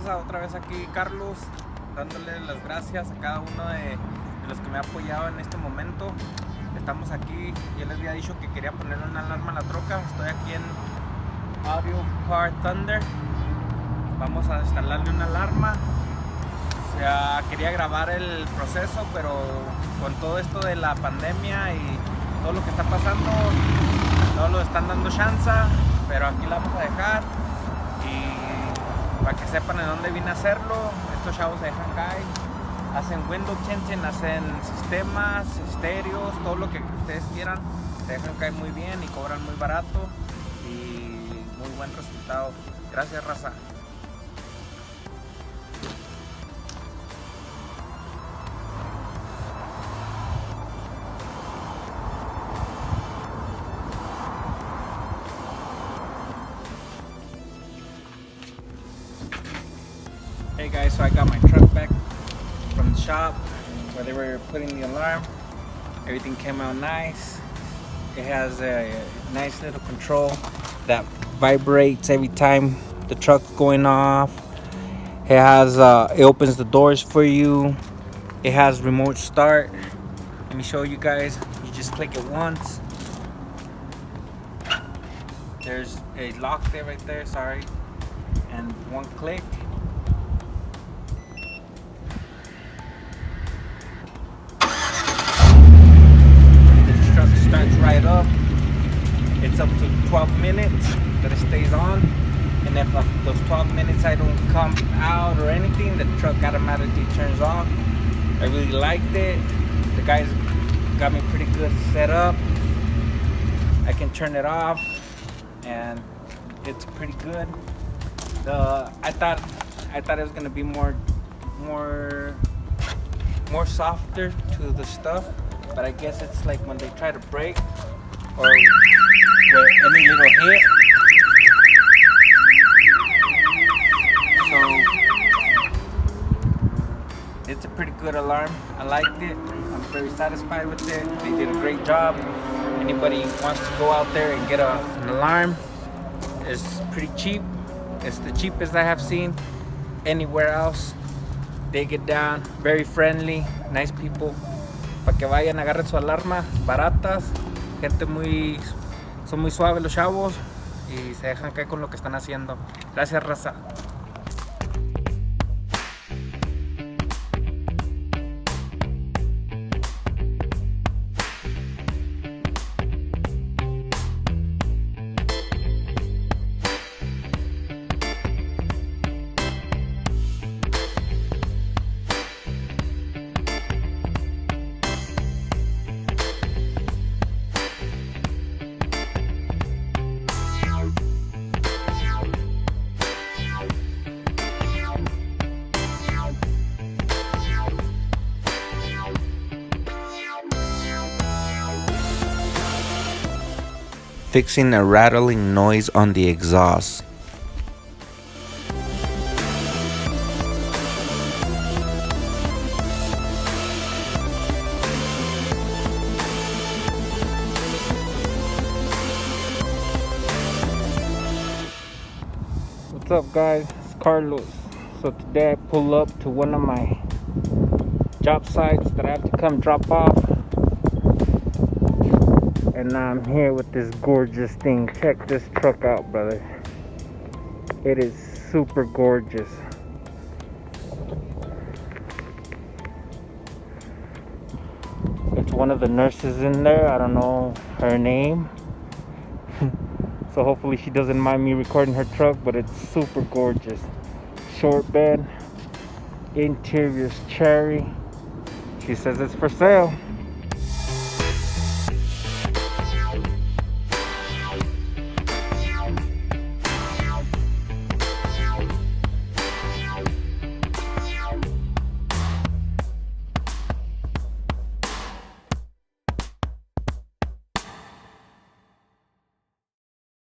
raza? Otra vez aquí Carlos, dándole las gracias a cada uno de los que me ha apoyado en este momento. Estamos aquí, ya les había dicho que quería ponerle una alarma a la troca. Estoy aquí en Audio Car Thunder. Vamos a instalarle una alarma. O sea, quería grabar el proceso, pero con todo esto de la pandemia y todo lo que está pasando, no lo están dando chance, pero aquí la vamos a dejar. Y para que sepan en dónde vine a hacerlo, estos chavos se dejan caer. Hacen window tinting, hacen sistemas, estéreos, todo lo que ustedes quieran. Se dejan caer muy bien y cobran muy barato y muy buen resultado. Gracias, raza. Hey guys, so I got my truck back from the shop where they were putting the alarm. Everything came out nice. It has a nice little control that vibrates every time the truck's going off. It has it opens the doors for you. It has remote start. Let me show you guys. You just click it once. There's a lock there right there, sorry. And one click. Starts right up. It's up to 12 minutes that it stays on, and if those 12 minutes I don't come out or anything, the truck automatically turns off. I really liked it. The guys got me pretty good set up. I can turn it off and it's pretty good. I thought it was gonna be more softer to the stuff, but I guess it's like when they try to brake or with any little hit. So it's a pretty good alarm. I liked it. I'm very satisfied with it. They did a great job. Anybody wants to go out there and get an alarm, it's pretty cheap. It's the cheapest I have seen anywhere else. They get down, very friendly, nice people. Para que vayan, agarren su alarma, baratas, son muy suaves los chavos y se dejan caer con lo que están haciendo. Gracias, raza. Fixing a rattling noise on the exhaust. What's up, guys? It's Carlos. So today I pull up to one of my job sites that I have to come drop off. And now I'm here with this gorgeous thing. Check this truck out, brother. It is super gorgeous. It's one of the nurses in there. I don't know her name. So hopefully she doesn't mind me recording her truck, but it's super gorgeous. Short bed. Interior's cherry. She says it's for sale.